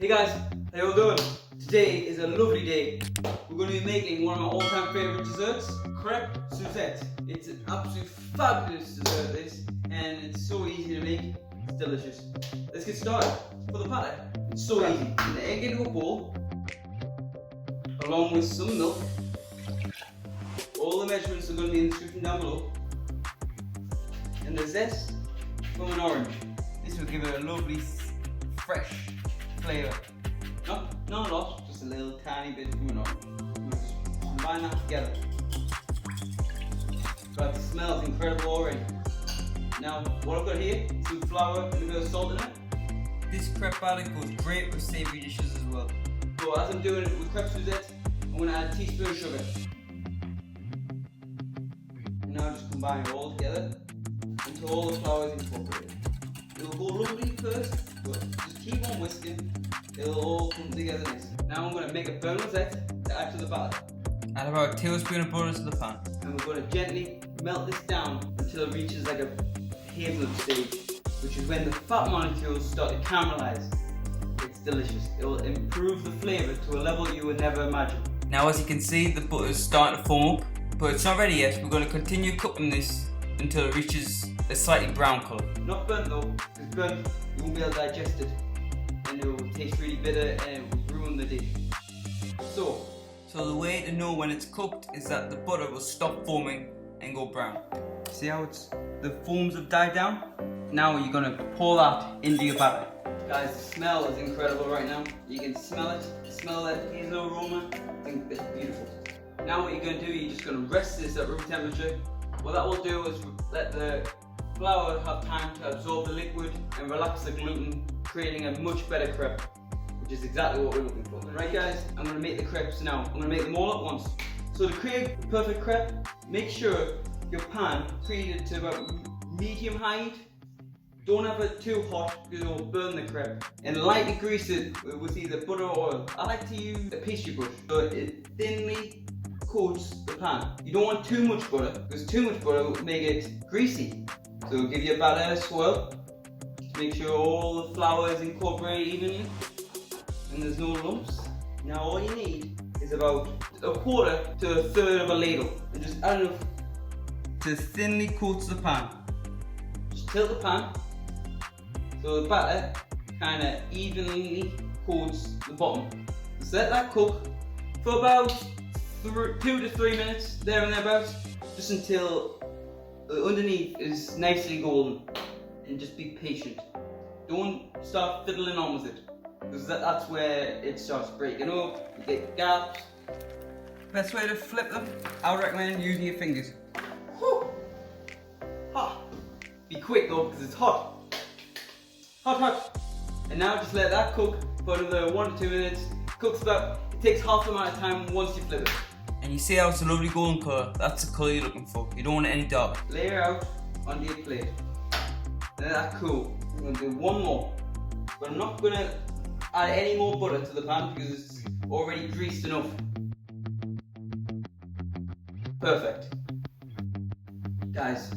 Hey guys, how you all doing? Today is a lovely day. We're going to be making one of my all-time favourite desserts, Crepe Suzette. It's an absolute fabulous dessert this, and it's so easy to make, it's delicious. Let's get started. For the batter, it's so easy. Put the egg into a bowl, along with some milk. All the measurements are going to be in the description down below. And the zest from an orange. This will give it a lovely, fresh flavour. Not a lot, just a little tiny bit from an orange. We'll just combine that together. God, it smells incredible already. Now, what I've got here is some flour and a bit of salt in it. This crepe batter goes great with savoury dishes as well. So as I'm doing it with Crepe Suzette, I'm going to add a teaspoon of sugar. And now just combine it all together until all the flour is incorporated. It'll go lovely first, but just keep on whisking. It'll all come together nice. Now I'm going to make a burnt rosette to add to the batter. Add about a tablespoon of butter to the pan. And we're going to gently melt this down until it reaches like a hazelnut stage, which is when the fat molecules start to caramelize. It's delicious. It will improve the flavour to a level you would never imagine. Now as you can see, the butter is starting to foam up, but it's not ready yet. We're going to continue cooking this until it reaches a slightly brown colour. Not burnt though, because burnt you won't be able to digest it, and it will taste really bitter and it will ruin the dish. So the way to know when it's cooked is that the butter will stop foaming and go brown. see how the foams have died down? Now you're going to pour that into your batter. Guys, the smell is incredible right now. You can smell it, smell that hazel aroma. I think it's beautiful. Now what you're going to do, you're just going to rest this at room temperature. What that will do is let the flour have time to absorb the liquid and relax the gluten, creating a much better crepe, which is exactly what we're looking for. Right guys, I'm going to make the crepes now. I'm going to make them all at once. So to create the perfect crepe, make sure your pan preheated to about medium height. Don't have it too hot because it will burn the crepe. And lightly grease it with either butter or oil. I like to use a pastry brush so it thinly coats the pan. You don't want too much butter because too much butter will make it greasy. So give your batter a swirl. Make sure all the flour is incorporated evenly and there's no lumps. Now all you need is about a quarter to a third of a ladle, and just add enough to thinly coat the pan. Just tilt the pan so the batter kind of evenly coats the bottom. Just let that cook for about 2 to 3 minutes, there and thereabouts, just until the underneath is nicely golden. And just be patient. Don't start fiddling on with it, because that's where it starts breaking up, you get gaps. Best way to flip them, I would recommend using your fingers. Whew. Hot. Be quick though, because it's hot. Hot. And now just let that cook for another 1 to 2 minutes. It takes half the amount of time once you flip it. And you see how it's a lovely golden colour? That's the colour you're looking for. You don't want it any dark. Layer out onto your plate. Let that cool. I'm going to do one more. But I'm not going to add any more butter to the pan because it's already greased enough. Perfect. Guys,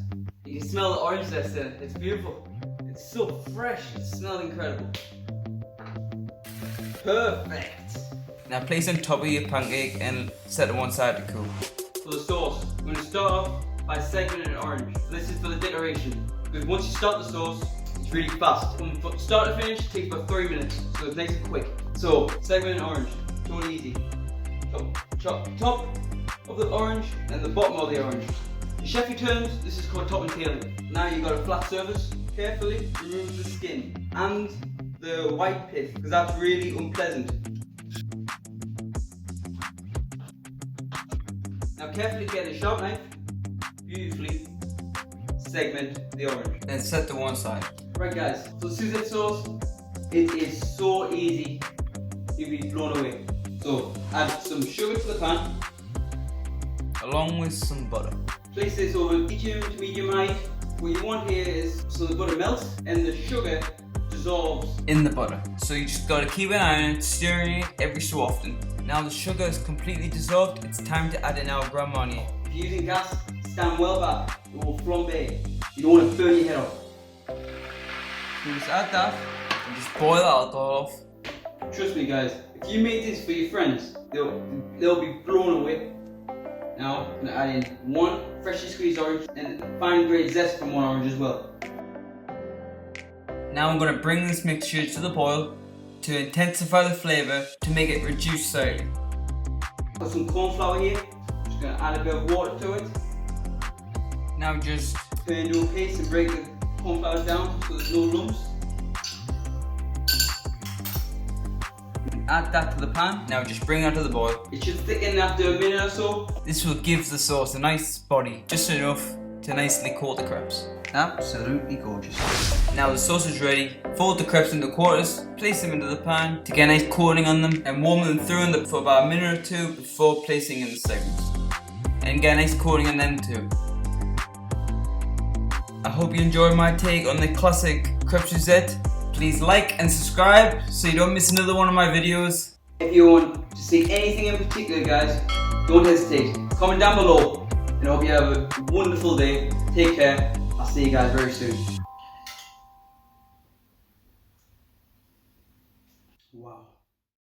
you can smell the orange zest in it. It's beautiful. It's so fresh. It smells incredible. Perfect. Now place on top of your pancake and set it one side to cool. For the sauce, I'm going to start off by segmenting an orange. This is for the decoration, because once you start the sauce, it's really fast. From start to finish, it takes about 3 minutes, so it's nice and quick. So, segment an orange, totally easy. Chop top of the orange and the bottom of the orange. In chefy terms, this is called top and tailing. Now you've got a flat surface, carefully remove the skin and the white pith, because that's really unpleasant. Now carefully get a sharp knife, beautifully segment the orange. Then set to one side. Right guys, so Suzette sauce, it is so easy, you'll be blown away. So add some sugar to the pan. Along with some butter. Place this over medium to medium height. What you want here is so the butter melts and the sugar dissolves in the butter. So you just gotta keep an eye on it, stirring it every so often. Now the sugar is completely dissolved, it's time to add in our Grand Marnier. If you're using gas, stand well back, it will flambe. You don't want to burn your head off. So just add that and just boil the alcohol off. Trust me guys, if you make this for your friends, they'll be blown away. Now I'm gonna add in 1 freshly squeezed orange and fine grade zest from 1 orange as well. Now I'm going to bring this mixture to the boil to intensify the flavour to make it reduce slightly. Got some cornflour here, just gonna add a bit of water to it. Now just Turn into a paste and break the cornflour down so there's no lumps. add that to the pan. Now just bring that to the boil. It should thicken after a minute or so. This will give the sauce a nice body, just enough to nicely coat the crepes. Absolutely gorgeous. Now the sauce is ready. Fold the crepes into quarters, place them into the pan to get a nice coating on them, and warm them through for about a minute or 2 before placing in the segments. And get a nice coating on them too. I hope you enjoyed my take on the classic Crepe Suzette. Please like and subscribe so you don't miss another one of my videos. If you want to see anything in particular, guys, don't hesitate. Comment down below, and I hope you have a wonderful day. Take care. I'll see you guys very soon. Wow.